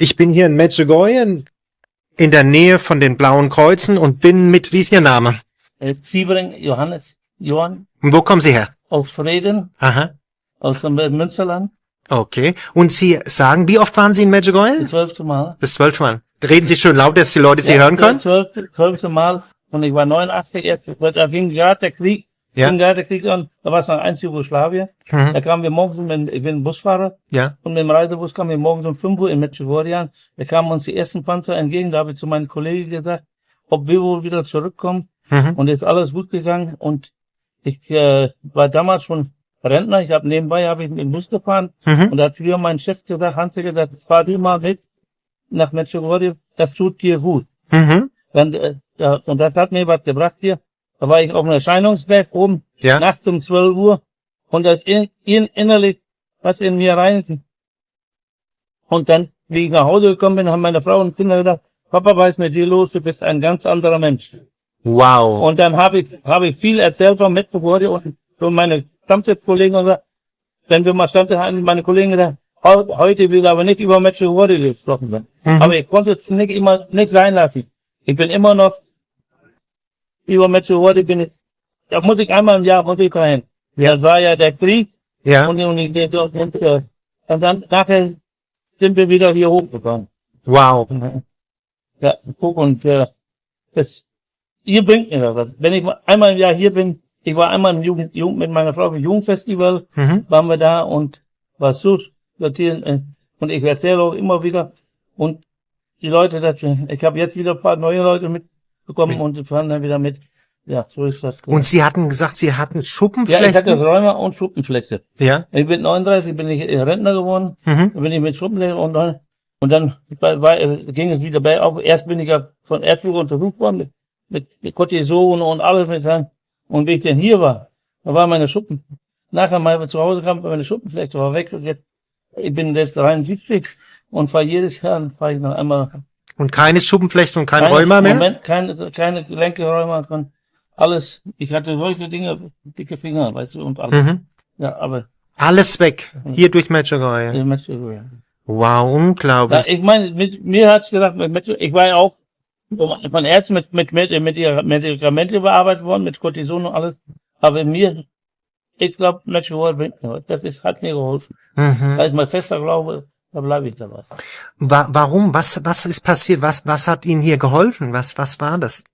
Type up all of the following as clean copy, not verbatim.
Ich bin hier in Medjugorje in der Nähe von den Blauen Kreuzen und bin mit, wie ist Ihr Name? Zievering, Johann, Und wo kommen Sie her? aus Vreden, Aha, aus dem Münsterland, okay. Und Sie sagen, wie oft waren Sie in Medjugorje? das 12. Mal. Das 12. Mal. Reden Sie schön laut, dass die Leute Sie hören können? Das 12. Mal. Und ich war 89, da ging gerade der Krieg, an, da war es noch eins Jugoslawien. Da kamen wir morgens, ich bin Busfahrer, und mit dem Reisebus kamen wir morgens um 5 Uhr in Medjugorje an. Da kamen uns die ersten Panzer entgegen, da habe ich zu meinen Kollegen gesagt, ob wir wohl wieder zurückkommen. Und ist alles gut gegangen. Und ich war damals schon Rentner, nebenbei habe ich mit dem Bus gefahren. Und da hat früher mein Chef gesagt, Hans-Jürgen gesagt, fahr du mal mit nach Medjugorje, das tut dir gut. Und das hat mir was gebracht hier. Da war ich auf einem Erscheinungsberg oben, nachts um 12 Uhr. Und das innerlich was in mir rein. Und dann, wie ich nach Hause gekommen bin, haben meine Frau und Kinder gesagt, Papa, was ist mit dir los? Du bist ein ganz anderer Mensch. Wow. Und dann habe ich viel erzählt von Medjugorje und so meine Stammtischkollegen und gesagt, wenn wir mal Stammtisch hatten, meine Kollegen gesagt, heute will aber nicht über Medjugorje gesprochen werden. Aber ich konnte es nicht sein lassen. Ich bin immer noch über Medjugorje da muss ich einmal im Jahr dahin. Das war ja der Krieg. Und dann nachher sind wir wieder hier hochgegangen. Wow. Ja, guck, und ihr bringt mir was. Wenn ich einmal im Jahr hier bin, ich war einmal im mit meiner Frau im Jugendfestival, waren wir da und war so sortieren, und ich erzähle auch immer wieder, und die Leute dazu, ich habe jetzt wieder ein paar neue Leute mitbekommen und fahren dann wieder mit. Ja, so ist das. Und Sie hatten gesagt, Sie hatten Schuppenflechte? Ja, ich hatte Rheuma und Schuppenflechte. Ja. Ich bin 39, bin ich Rentner geworden, dann bin ich mit Schuppenflechte und dann ging es wieder bergauf. Erst bin ich ja von Ärzten untersucht worden mit Cortison und alles. Und wie ich denn hier war, da war meine Schuppen. Nachher mal zu Hause kam, meine Schuppenflechte war weg. Und jetzt, ich bin jetzt 73 und fahre jedes Jahr, fahre ich noch einmal. Und keine Schuppenflechte und kein Rheuma mehr? Moment, keine Gelenke-Rheuma, alles. Ich hatte solche Dinge, dicke Finger, weißt du, und alles. Ja, aber. Alles weg. Hier durch Medjugorje. Medjugorje. Wow, unglaublich. Ja, ich meine, mir hat's gedacht, ich war ja auch von Ärzten mit Medikamente bearbeitet worden, mit Cortison und alles. Aber ich glaube, Medjugorje bringt mir was. Hat mir geholfen. Da ist mein fester Glaube, da bleibe ich dabei. Warum? Was ist passiert? Was hat Ihnen hier geholfen? Was war das?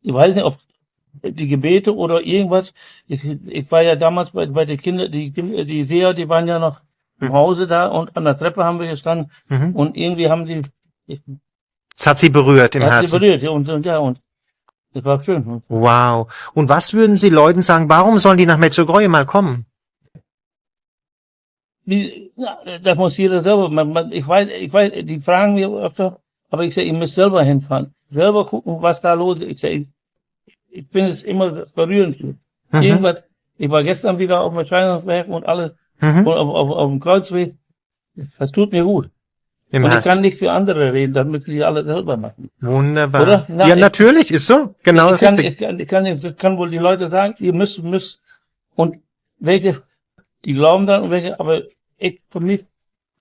Ich weiß nicht, ob die Gebete oder irgendwas. Ich war ja damals bei den Kindern, die Seher, die waren ja noch im Hause da und an der Treppe haben wir gestanden und irgendwie haben die. Es hat Sie berührt im Herzen. Hat sie berührt und das war schön. Wow. Und was würden Sie Leuten sagen, warum sollen die nach Medjugorje mal kommen? Das muss jeder selber. Ich weiß, die fragen mir öfter, aber ich sage, ihr müsst selber hinfahren. Selber gucken, was da los ist. Ich sage, ich finde es immer berührend. Irgendwas, ich war gestern wieder auf dem Erscheinungsberg und alles, und auf dem Kreuzweg. Das tut mir gut. Und ich kann nicht für andere reden, das müssen die alle selber machen. Wunderbar. Oder? Ja, natürlich, ist so. Genau. Ich kann wohl die Leute sagen, ihr müsst, und welche, die glauben dann, und welche, aber für mich,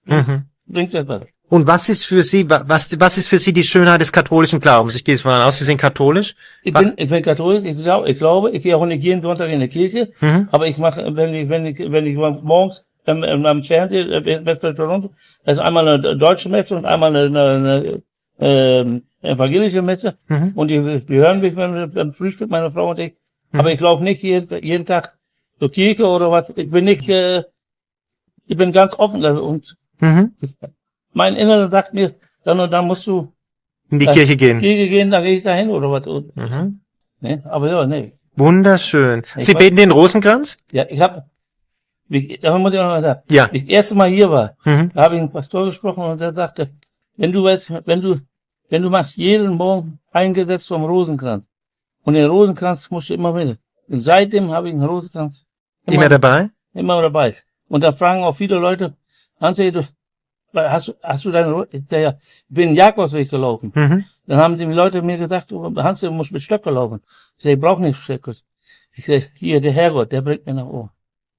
bringt das was. Und was ist für Sie, was ist für Sie die Schönheit des katholischen Glaubens? Ich gehe jetzt mal aus, Sie sind katholisch. Ich bin katholisch, ich glaube, ich gehe auch nicht jeden Sonntag in die Kirche, aber ich mache, wenn ich morgens am Fernsehen, da ist einmal eine deutsche Messe und einmal eine evangelische Messe, und wir hören mich beim Frühstück, meine Frau und ich, aber ich laufe nicht jeden Tag zur Kirche oder was, ich bin ganz offen, und mein Innerer sagt mir, dann und dann musst du in die Kirche gehen. Dann gehe ich dahin oder was. Ne? Aber ja, nee. Wunderschön. Sie beten den Rosenkranz? Ja, da muss ich noch mal sagen. Ja. Als ich das erste Mal hier war, da habe ich einen Pastor gesprochen und der sagte, wenn du machst jeden Morgen eingesetzt vom Rosenkranz. Und den Rosenkranz musst du immer mit. Und seitdem habe ich einen Rosenkranz immer dabei? Immer dabei. Und da fragen auch viele Leute, Hans, hast du deine, ich bin den Jakobsweg gelaufen. Dann haben die Leute mir gesagt, Hans, du musst mit Stöcken laufen. Ich sage, ich brauche nicht Stöcke. Ich sage, hier, der Herrgott, der bringt mich nach oben.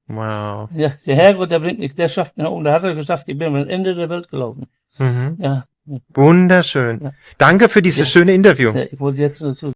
Wow. Ja, der Herrgott, der schafft mich nach oben. Der hat er geschafft, ich bin am Ende der Welt gelaufen. Ja, Wunderschön. Ja. Danke für dieses schöne Interview. Ja, ich wollte jetzt dazu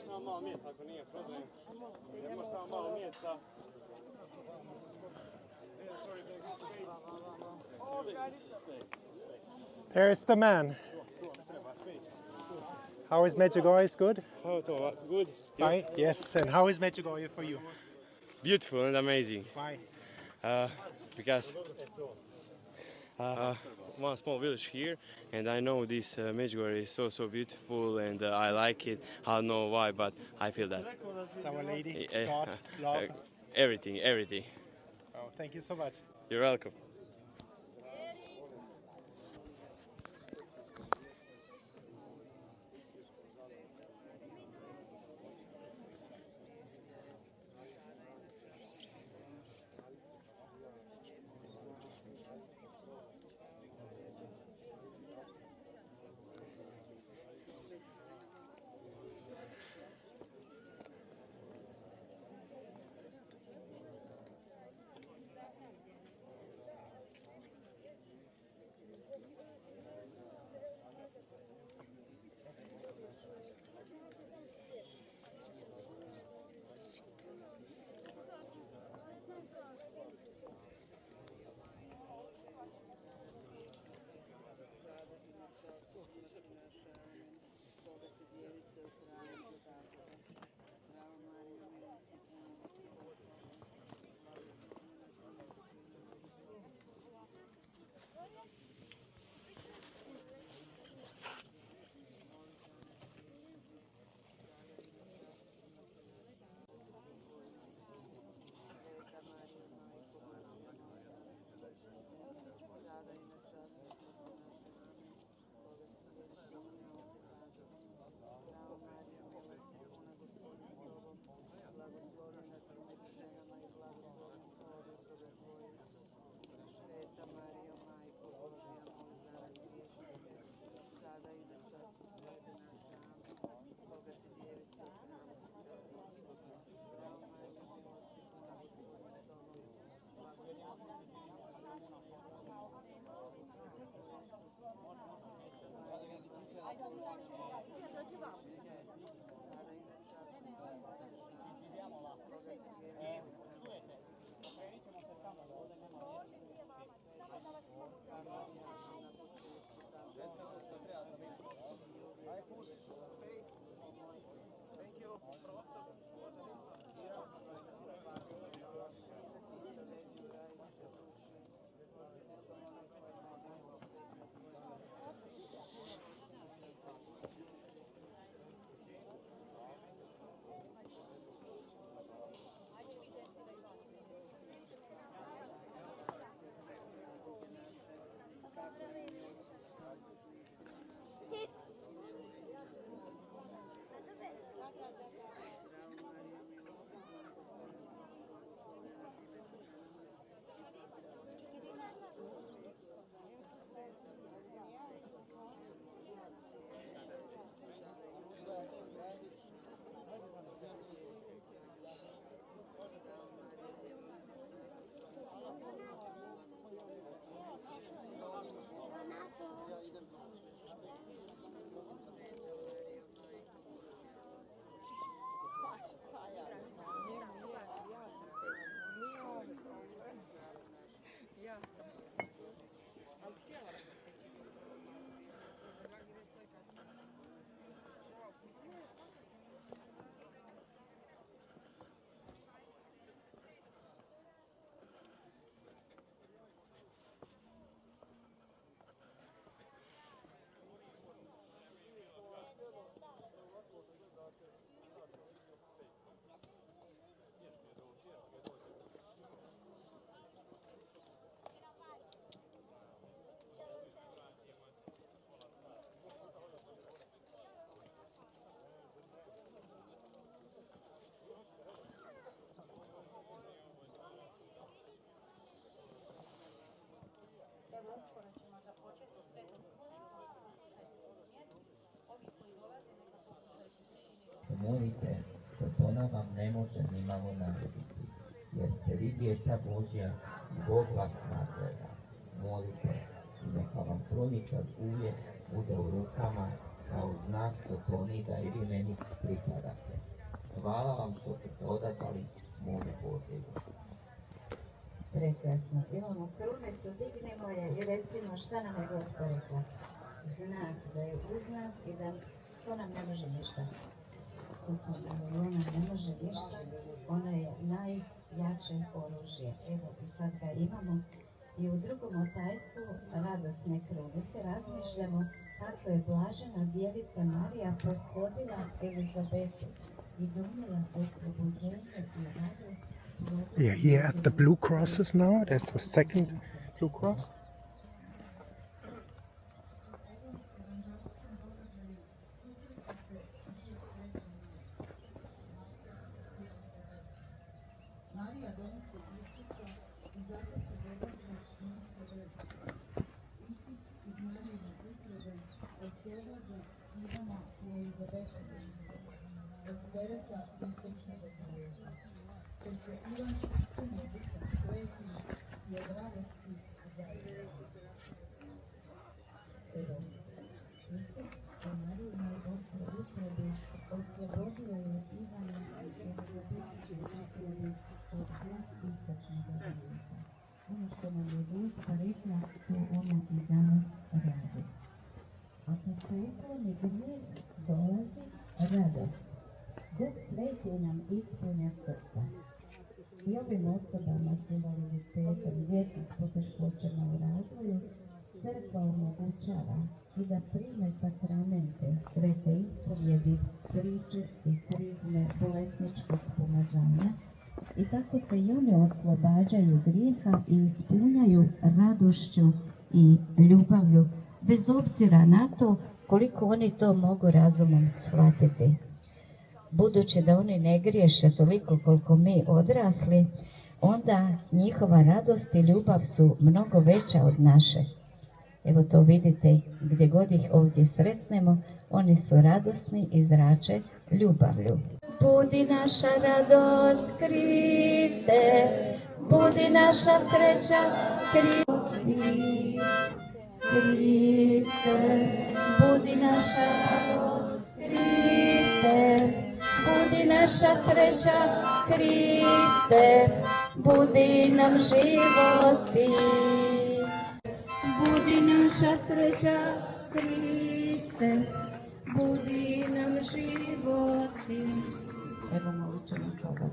samo malo mjesta ako nije problem. Može samo malo mjesta. There's the man. How is Medjugorje? Good? Oh, good. Fine. Yes. And how is Medjugorje for you? Beautiful and amazing. Why? Because one small village here, and I know this Medjugorje is so beautiful, and I like it. I don't know why, but I feel that. It's Our Lady. It's God. Love. Everything. Oh, thank you so much. You're welcome. molite, što ona vam ne može nimalo narediti, jer ste vi djeca Božja, Bog vas nagleda. Molite i neka vam trojica uvijek bude u rukama kao znak što oni da i vi meni pripadate. Hvala vam što ste se odazvali mogu pozivu. Prekrasno. Imamo krunicu, dignemo je i recimo šta nam je Gospod rekla. Znak da je uz nas i da to nam ne može ništa. Ona ne može ništa. Ono je najjače oružje. Evo i sad ga imamo. I u drugom otajstvu radosne krunice razmišljamo kako je blažena djevica Marija prethodila Elizabetu i donijela oslobođenje i radost. Yeah, here at the blue crosses now. There's a second blue cross. Ono što nam je Duh rekla, to ona i danas radi. A kad se ukloni grijeh, dolazi radost. Duh Sveti nam ispunja srca. I ovim osobama s invaliditetom, djeci s poteškoćama u razvoju, crkva omogućava i da prime sakramente, svete ispovjedi, priče i krizme bolesničkog pomazanja, i tako se i one oslobađaju grijeha i ispunjaju radošću i ljubavlju, bez obzira na to koliko oni to mogu razumom shvatiti. Budući da oni ne griješe toliko koliko mi odrasli, onda njihova radost i ljubav su mnogo veća od naše. Evo to vidite, gdje god ih ovdje sretnemo, oni su radosni i zrače ljubavlju. Budi naša radost, Kriste, budi naša sreća, Kriste, budi naša radost, Kriste, budi naša sreća, Kriste, budi nam životi. Budi naša sreća, Kriste, budi nam životi. Evo molit ćemo sada.